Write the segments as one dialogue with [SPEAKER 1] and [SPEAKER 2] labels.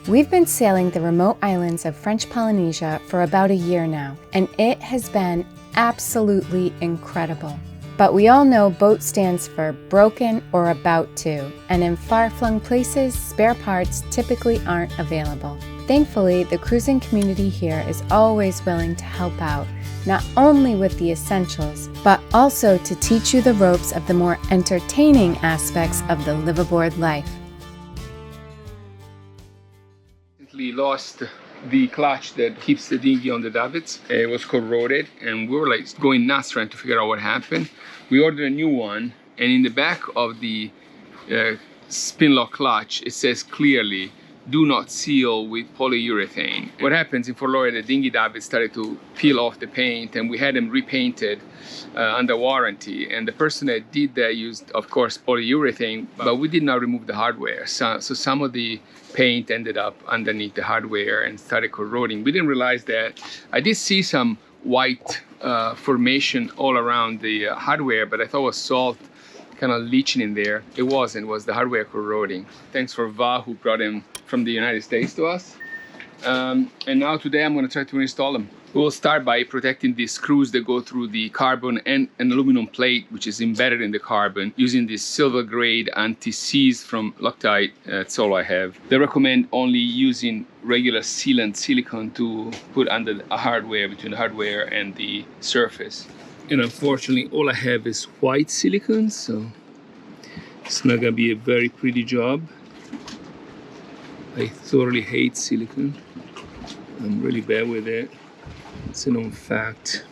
[SPEAKER 1] We've been sailing the remote islands of French Polynesia for about a year now, and it has been absolutely incredible. But we all know BOAT stands for broken or about to, and in far-flung places, spare parts typically aren't available. Thankfully, the cruising community here is always willing to help out, not only with the essentials, but also to teach you the ropes of the more entertaining aspects of the liveaboard life.
[SPEAKER 2] We lost the clutch that keeps the dinghy on the davits. It was corroded and we were like going nuts trying to figure out what happened. We ordered a new one, and in the back of the Spinlock clutch it says clearly, do not seal with polyurethane. What happens in Fort Lauderdale, the dinghy davits started to peel off the paint, and we had them repainted under warranty. And the person that did that used, of course, polyurethane, but we did not remove the hardware. So some of the paint ended up underneath the hardware and started corroding. We didn't realize that. I did see some white formation all around the hardware, but I thought it was salt kind of leaching in there. It wasn't, it was the hardware corroding. Thanks for Va, who brought him from the United States to us. And now today I'm going to try to install them. We'll start by protecting the screws that go through the carbon and an aluminum plate, which is embedded in the carbon, using this silver grade anti-seize from Loctite. That's all I have. They recommend only using regular sealant silicone to put under the hardware, between the hardware and the surface. And unfortunately, all I have is white silicone, so it's not gonna be a very pretty job. I thoroughly hate silicone. I'm really bad with it. It's a known fact.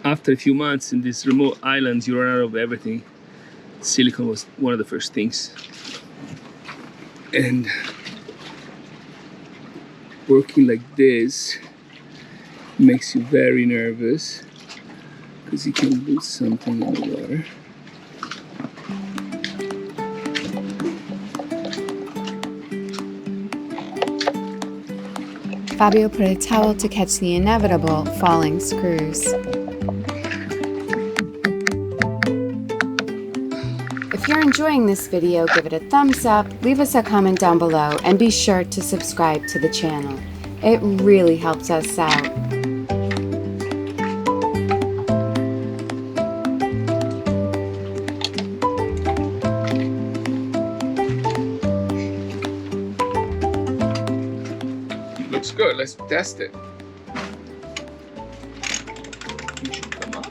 [SPEAKER 2] After a few months in these remote islands, you run out of everything. Silicone was one of the first things. And working like this makes you very nervous, because you can lose something in the water.
[SPEAKER 1] Fabio put a towel to catch the inevitable falling screws. If you're enjoying this video, give it a thumbs up, leave us a comment down below, and be sure to subscribe to the channel. It really helps us out.
[SPEAKER 2] Looks good, let's test it. You should come up.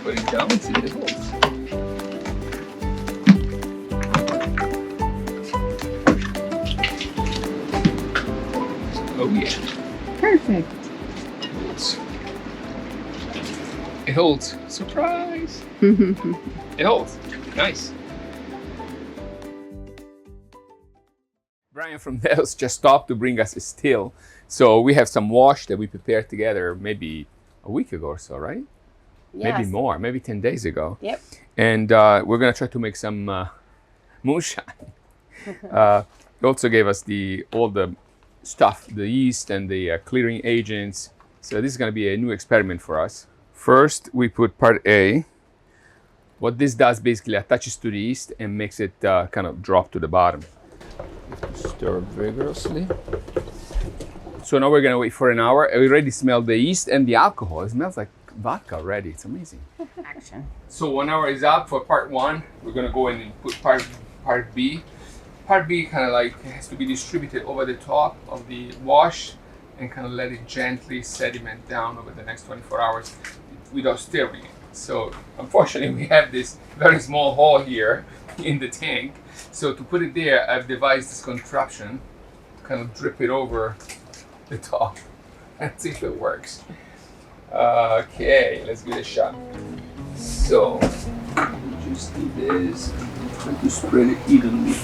[SPEAKER 2] Put it down and see if it holds. Oh yeah.
[SPEAKER 1] Perfect.
[SPEAKER 2] It holds. Surprise! It holds. Nice. Brian from Delos just stopped to bring us a still. So we have some wash that we prepared together maybe a week ago or so, right?
[SPEAKER 1] Yes.
[SPEAKER 2] Maybe more, maybe 10 days ago.
[SPEAKER 1] Yep.
[SPEAKER 2] And we're gonna try to make some moonshine. He also gave us all the stuff, the yeast and the clearing agents. So this is gonna be a new experiment for us. First, we put part A. What this does basically attaches to the yeast and makes it kind of drop to the bottom. Stir vigorously. So now we're gonna wait for an hour. I already smell the yeast and the alcohol. It smells like vodka already. It's amazing.
[SPEAKER 1] Action.
[SPEAKER 2] So 1 hour is up for part one. We're gonna go in and put part B. Part B kind of like has to be distributed over the top of the wash and kind of let it gently sediment down over the next 24 hours without stirring it. So unfortunately we have this very small hole here in the tank. So to put it there, I've devised this contraption to kind of drip it over the top and see if it works. Okay, let's give it a shot. So just do this, try to spread it evenly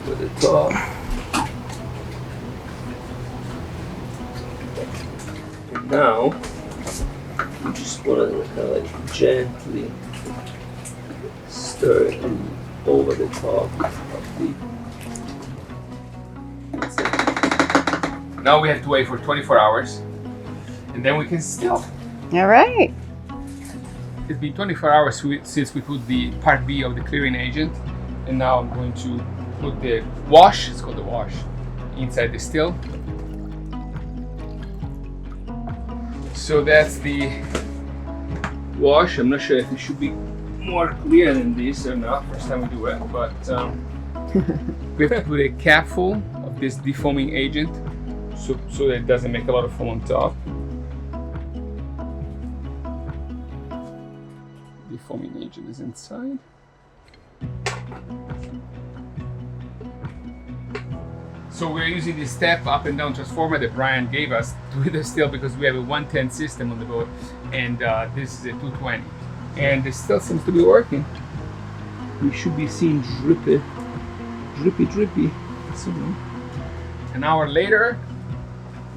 [SPEAKER 2] over the top. And now you just want to kind of like gently stir it over the top of the. Now we have to wait for 24 hours. and then we can still.
[SPEAKER 1] All right.
[SPEAKER 2] It's been 24 hours since we put the part B of the clearing agent, and now I'm going to put the wash, it's called the wash, inside the still. So that's the wash. I'm not sure if it should be more clear than this or not, first time we do it, but we have to put a cap full of this defoaming agent so that it doesn't make a lot of foam on top. Defoaming agent is inside. So we're using this step up and down transformer that Brian gave us to the still because we have a 110 system on the boat, and this is a 220. And it still seems to be working. We should be seeing drippy soon. An hour later,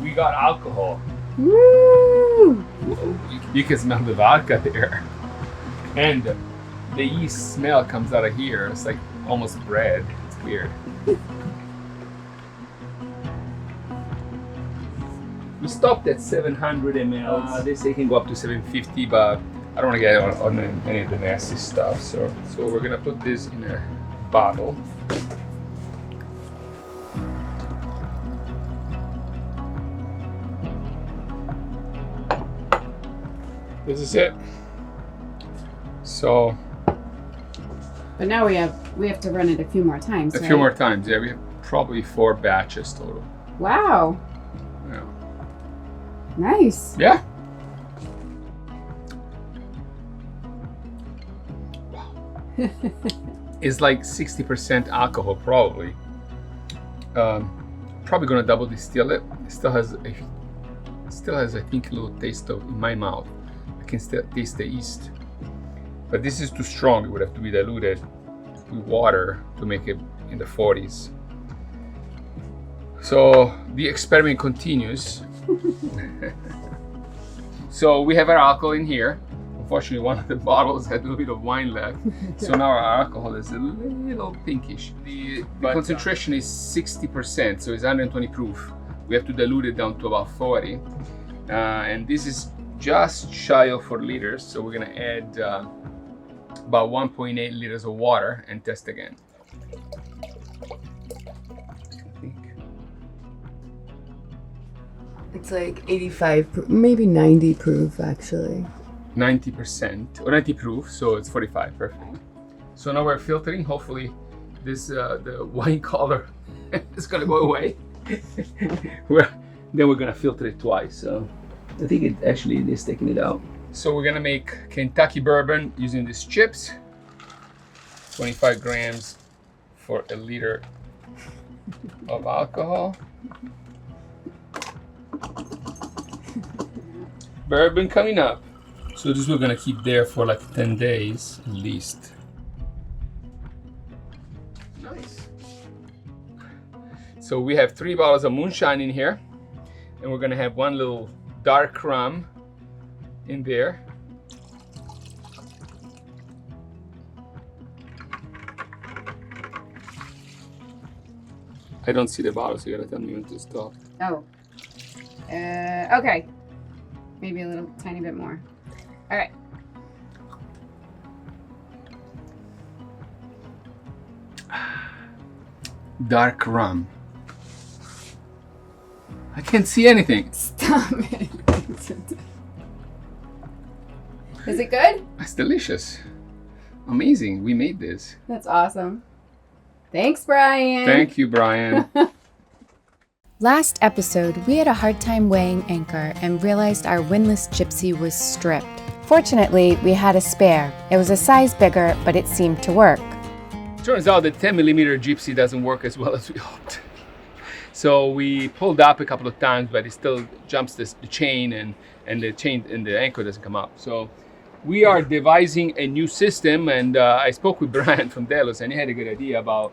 [SPEAKER 2] we got alcohol.
[SPEAKER 1] Woo!
[SPEAKER 2] Whoa, you can smell the vodka there. And the yeast smell comes out of here. It's like almost bread. It's weird. We stopped at 700 ml. They say it can go up to 750, but I don't want to get on any of the nasty stuff. So we're gonna put this in a bottle. This is it. So.
[SPEAKER 3] But now we have to run it a few more times.
[SPEAKER 2] A few more times, yeah. We have probably 4 batches total.
[SPEAKER 3] Wow.
[SPEAKER 2] Yeah.
[SPEAKER 3] Nice.
[SPEAKER 2] Yeah. Wow. It's like 60% alcohol, probably. Probably gonna double distill it. It still has, I think, a little taste of in my mouth. I can still taste the yeast. But this is too strong. It would have to be diluted with water to make it in the 40s. So the experiment continues. So we have our alcohol in here. Unfortunately, one of the bottles had a little bit of wine left. So now our alcohol is a little pinkish. The concentration is 60%, so it's 120 proof. We have to dilute it down to about 40. And this is just shy of 4 liters. So we're gonna add about 1.8 liters of water and test again.
[SPEAKER 4] It's like 85, maybe 90 proof actually.
[SPEAKER 2] 90% or 90 proof, so it's 45, perfect. So now we're filtering. Hopefully this the wine color is gonna go away. Then we're gonna filter it twice. So I think it actually is taking it out. So we're gonna make Kentucky bourbon using these chips. 25 grams for a liter of alcohol. Bourbon coming up. So this we're gonna keep there for like 10 days at least. Nice. So we have 3 bottles of moonshine in here, and we're gonna have 1 little dark rum in there. I don't see the bottle, so you gotta tell me when to stop.
[SPEAKER 3] Oh. Okay. Maybe a little tiny bit more. All right.
[SPEAKER 2] Dark rum. I can't see anything.
[SPEAKER 3] Stop it. Is it good?
[SPEAKER 2] That's delicious. Amazing. We made this.
[SPEAKER 3] That's awesome. Thanks, Brian.
[SPEAKER 2] Thank you, Brian.
[SPEAKER 1] Last episode, we had a hard time weighing anchor and realized our windlass Gypsy was stripped. Fortunately, we had a spare. It was a size bigger, but it seemed to work.
[SPEAKER 2] Turns out the 10mm Gypsy doesn't work as well as we hoped. So we pulled up a couple of times, but it still jumps the chain and the anchor doesn't come up. So we are devising a new system, and I spoke with Brian from Delos, and he had a good idea about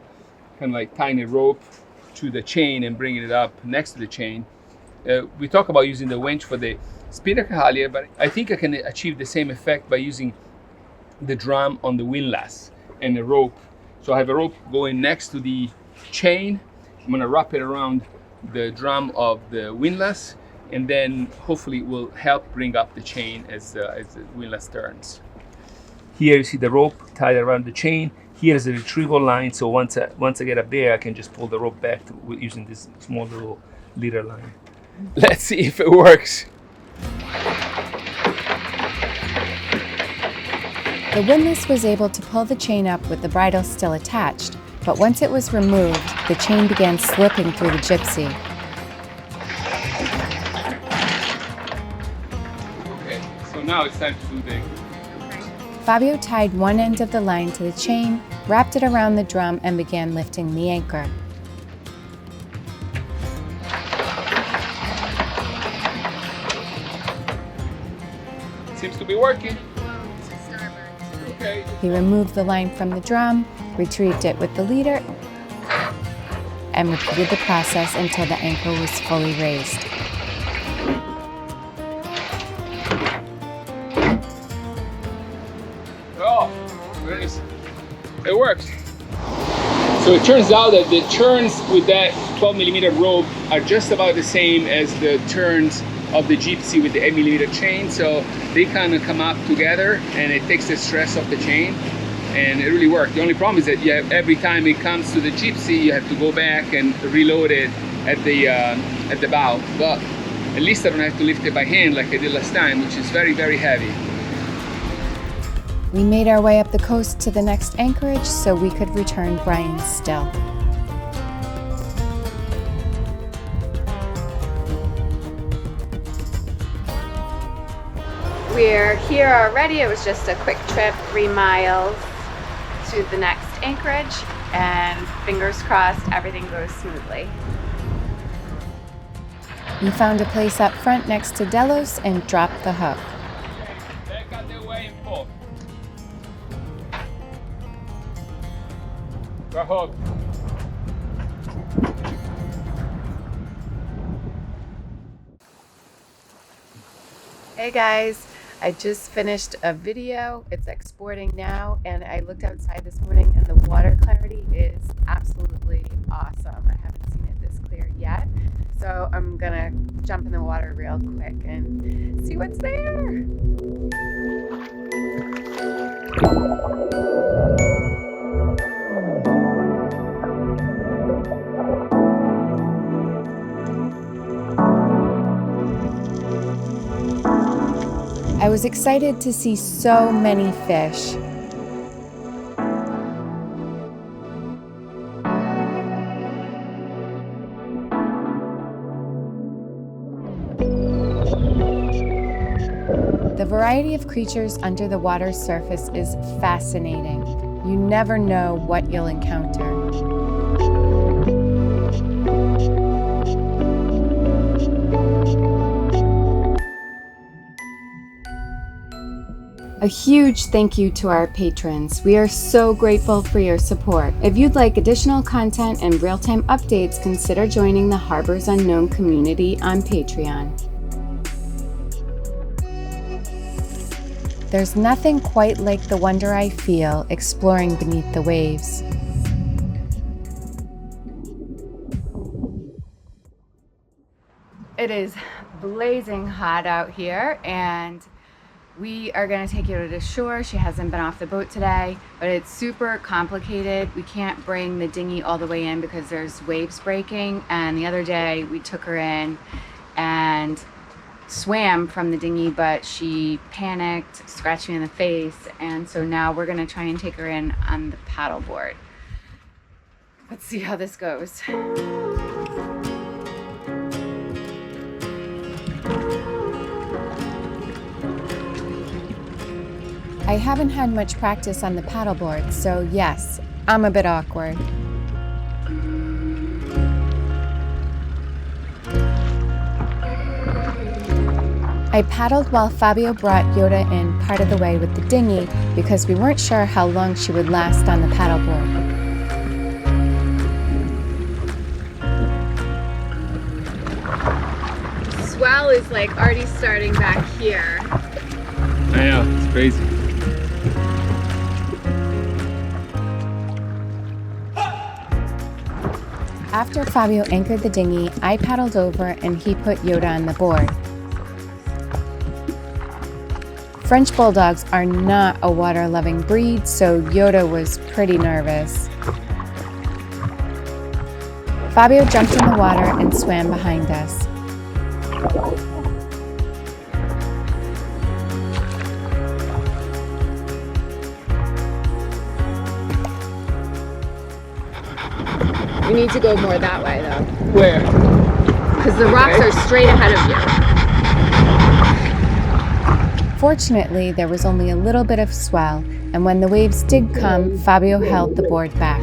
[SPEAKER 2] kind of like tying a rope to the chain and bringing it up next to the chain. We talk about using the winch for the spinnaker halyard, but I think I can achieve the same effect by using the drum on the windlass and the rope. So I have a rope going next to the chain. I'm gonna wrap it around the drum of the windlass, and then hopefully it will help bring up the chain as the windlass turns. Here you see the rope tied around the chain. Here is a retrieval line, so once I get up there, I can just pull the rope back using this small little leader line. Let's see if it works.
[SPEAKER 1] The windlass was able to pull the chain up with the bridle still attached, but once it was removed, the chain began slipping through the Gypsy.
[SPEAKER 2] Okay, so now it's time to do the...
[SPEAKER 1] Fabio tied one end of the line to the chain, wrapped it around the drum, and began lifting the anchor.
[SPEAKER 2] Seems to be working. Okay.
[SPEAKER 1] He removed the line from the drum, retrieved it with the leader, and repeated the process until the anchor was fully raised.
[SPEAKER 2] Oh, it works. So it turns out that the turns with that 12mm rope are just about the same as the turns of the Gypsy with the 8mm chain, so they kind of come up together and it takes the stress off the chain, and it really worked. The only problem is that every time it comes to the Gypsy, you have to go back and reload it at the bow. But at least I don't have to lift it by hand like I did last time, which is very, very heavy.
[SPEAKER 1] We made our way up the coast to the next anchorage so we could return Brian's still.
[SPEAKER 3] We're here already. It was just a quick trip, 3 miles to the next anchorage, and fingers crossed everything goes smoothly.
[SPEAKER 1] We found a place up front next to Delos and dropped the hook.
[SPEAKER 2] Back out the way and pull. Go hook.
[SPEAKER 1] Hey guys, I just finished a video. It's exporting now, and I looked outside this morning and the water clarity is absolutely awesome. I haven't seen it this clear yet. So I'm gonna jump in the water real quick and see what's there. I was excited to see so many fish. The variety of creatures under the water's surface is fascinating. You never know what you'll encounter. A huge thank you to our patrons. We are so grateful for your support. If you'd like additional content and real-time updates, consider joining the Harbors Unknown community on Patreon. There's nothing quite like the wonder I feel exploring beneath the waves. It is blazing hot out here, and we are going to take Yoda to shore. She hasn't been off the boat today, but it's super complicated. We can't bring the dinghy all the way in because there's waves breaking, and the other day we took her in and swam from the dinghy, but she panicked, scratched me in the face, and so now we're going to try and take her in on the paddleboard. Let's see how this goes. I haven't had much practice on the paddleboard, so yes, I'm a bit awkward. I paddled while Fabio brought Yoda in part of the way with the dinghy because we weren't sure how long she would last on the paddleboard.
[SPEAKER 3] Swell is like already starting back here.
[SPEAKER 2] I know, it's crazy.
[SPEAKER 1] After Fabio anchored the dinghy, I paddled over and he put Yoda on the board. French bulldogs are not a water-loving breed, so Yoda was pretty nervous. Fabio jumped in the water and swam behind us.
[SPEAKER 3] You need to go more that way though.
[SPEAKER 2] Where?
[SPEAKER 3] Because the rocks are straight ahead of you.
[SPEAKER 1] Fortunately, there was only a little bit of swell, and when the waves did come, Fabio held the board back.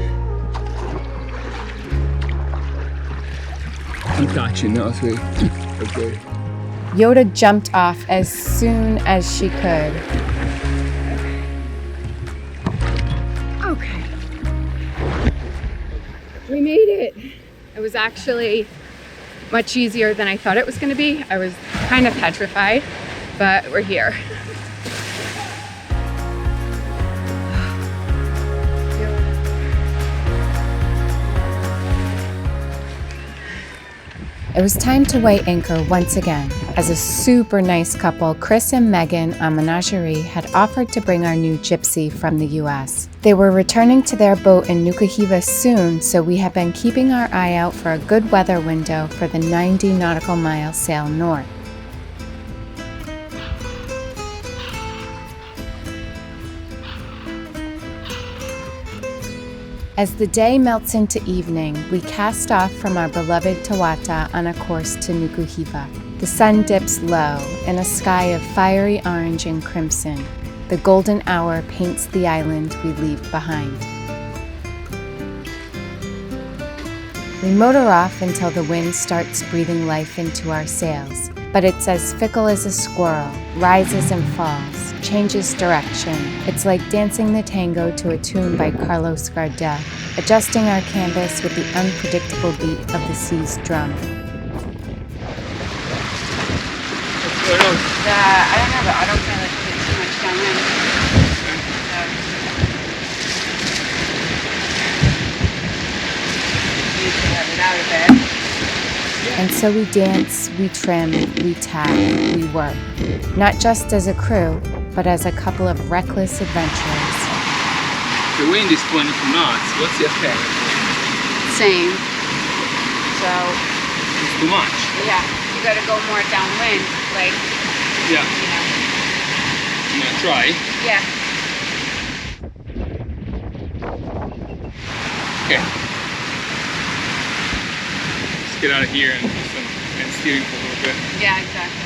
[SPEAKER 2] I'm catching now, sweet. Okay.
[SPEAKER 1] Yoda jumped off as soon as she could.
[SPEAKER 3] Okay. We made it. It was actually much easier than I thought it was going to be. I was kind of petrified, but we're here.
[SPEAKER 1] It was time to weigh anchor once again. As a super nice couple, Chris and Megan, a menagerie, had offered to bring our new Gypsy from the US. They were returning to their boat in Nuku Hiva soon, so we have been keeping our eye out for a good weather window for the 90 nautical mile sail north. As the day melts into evening, we cast off from our beloved Tahuata on a course to Nuku Hiva. The sun dips low in a sky of fiery orange and crimson. The golden hour paints the island we leave behind. We motor off until the wind starts breathing life into our sails, but it's as fickle as a squirrel, rises and falls, changes direction. It's like dancing the tango to a tune by Carlos Gardel, adjusting our canvas with the unpredictable beat of the sea's drum.
[SPEAKER 2] What's going on?
[SPEAKER 3] I don't know, but I don't feel like it's too much downwind. Need to let it out a bit.
[SPEAKER 1] And so we dance, we trim, we tack, we work. Not just as a crew, but as a couple of reckless adventurers.
[SPEAKER 2] The wind is 22 knots. What's the effect?
[SPEAKER 3] Same. So,
[SPEAKER 2] It's too much.
[SPEAKER 3] yeah, you gotta go more downwind, like,
[SPEAKER 2] Yeah.
[SPEAKER 3] you know.
[SPEAKER 2] I'm gonna try.
[SPEAKER 3] Yeah.
[SPEAKER 2] Okay. Let's get out of here and do some and steering for a little bit.
[SPEAKER 3] Yeah, exactly.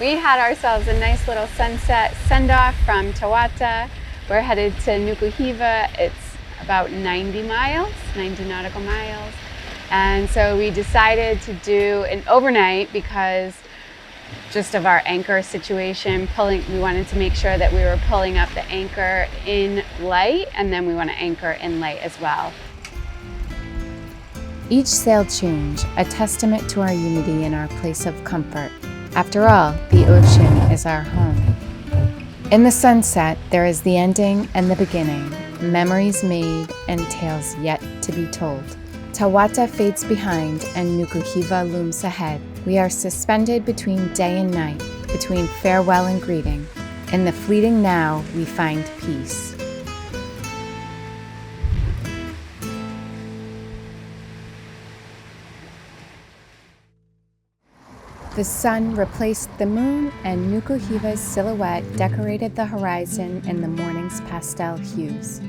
[SPEAKER 3] We had ourselves a nice little sunset send-off from Tahuata. We're headed to Nuku Hiva. It's about 90 nautical miles. And so we decided to do an overnight because just of our anchor situation. We wanted to make sure that we were pulling up the anchor in light, and then we want to anchor in light as well.
[SPEAKER 1] Each sail change, a testament to our unity and our place of comfort. After all, the ocean is our home. In the sunset, there is the ending and the beginning, memories made and tales yet to be told. Tahuata fades behind and Nuku Hiva looms ahead. We are suspended between day and night, between farewell and greeting. In the fleeting now, we find peace. The sun replaced the moon, and Nuku Hiva's silhouette decorated the horizon in the morning's pastel hues.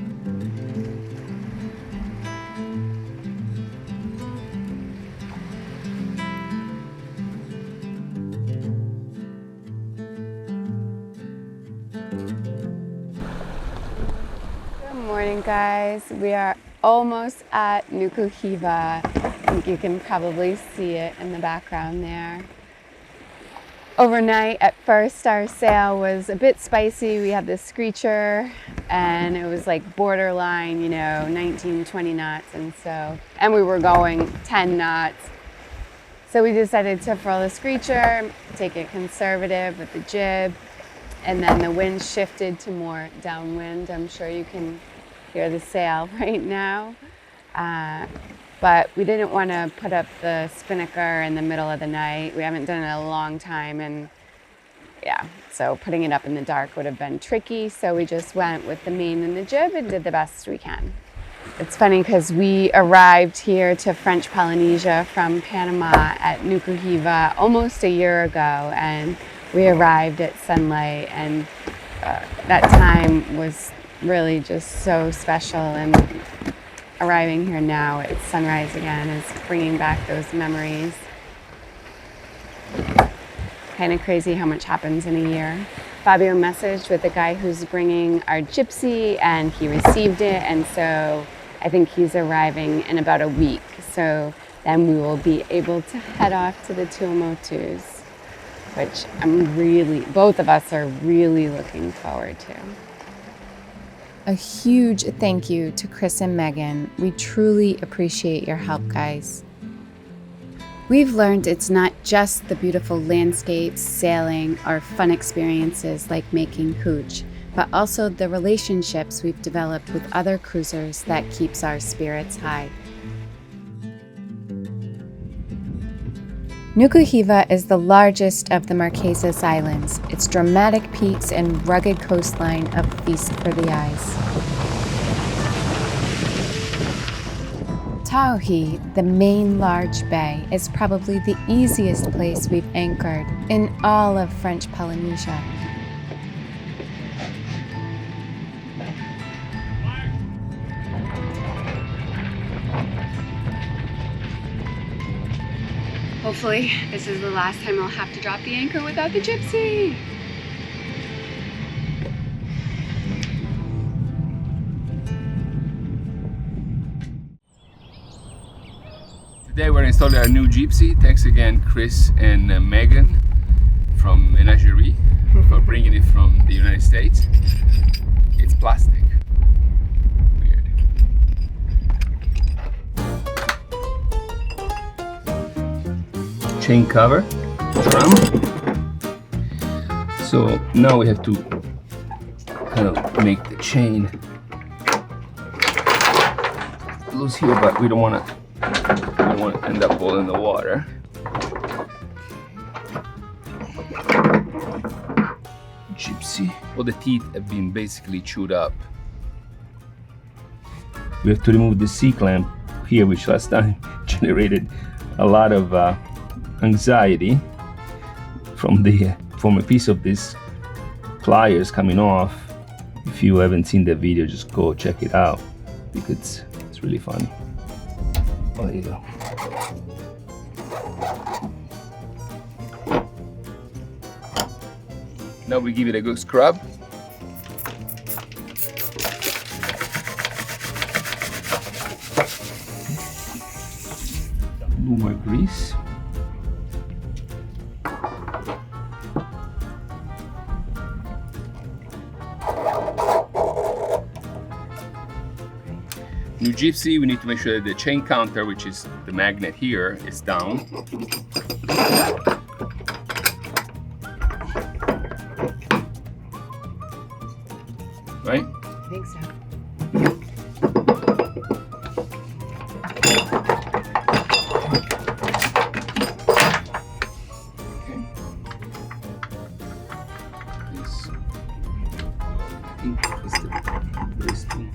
[SPEAKER 3] Good morning, guys. We are almost at Nuku Hiva. I think you can probably see it in the background there. Overnight, at first, our sail was a bit spicy. We had this screecher, and it was like borderline, 19, 20 knots, and we were going 10 knots. So we decided to furl the screecher, take it conservative with the jib, and then the wind shifted to more downwind. I'm sure you can hear the sail right now. But we didn't want to put up the spinnaker in the middle of the night. We haven't done it in a long time, and yeah, so putting it up in the dark would have been tricky. So we just went with the main and the jib and did the best we can. It's funny because we arrived here to French Polynesia from Panama at Nuku Hiva almost a year ago, and we arrived at sunlight, and that time was really just so special. And arriving here now at sunrise again is bringing back those memories. Kind of crazy how much happens in a year. Fabio messaged with the guy who's bringing our Gypsy, and he received it, and so I think he's arriving in about a week. So then we will be able to head off to the Tuamotus, which both of us are really looking forward to.
[SPEAKER 1] A huge thank you to Chris and Megan. We truly appreciate your help, guys. We've learned it's not just the beautiful landscapes, sailing, or fun experiences like making Hooch, but also the relationships we've developed with other cruisers that keeps our spirits high. Nuku Hiva is the largest of the Marquesas Islands. Its dramatic peaks and rugged coastline a feast for the eyes. Tahuata, the main large bay, is probably the easiest place we've anchored in all of French Polynesia.
[SPEAKER 3] Hopefully, this is the last time I'll have to drop the anchor without the Gypsy.
[SPEAKER 2] Today we're installing our new Gypsy. Thanks again, Chris and Megan from Anchorage for bringing it from the United States. It's plastic. Weird. Chain cover, drum. So now we have to kind of make the chain loose here, but we don't want to end up all in the water. Gypsy. All the teeth have been basically chewed up. We have to remove the C-clamp here, which last time generated a lot of anxiety from a piece of this pliers coming off. If you haven't seen that video, just go check it out because it's really funny. Oh, there you go. Now we give it a good scrub. A little more grease. New Gypsy, we need to make sure that the chain counter, which is the magnet here, is down. Right?
[SPEAKER 3] I think so.
[SPEAKER 2] Okay. This, I think, is the wristing.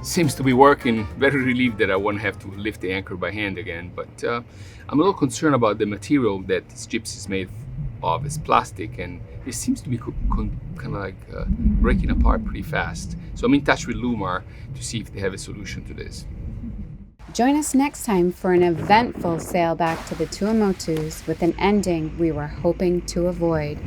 [SPEAKER 2] Seems to be working. Very relieved that I won't have to lift the anchor by hand again, but I'm a little concerned about the material that this Gypsy is made of. It's plastic, and it seems to be kind of like breaking apart pretty fast. So I'm in touch with Lumar to see if they have a solution to this.
[SPEAKER 1] Join us next time for an eventful sail back to the Tuamotus with an ending we were hoping to avoid.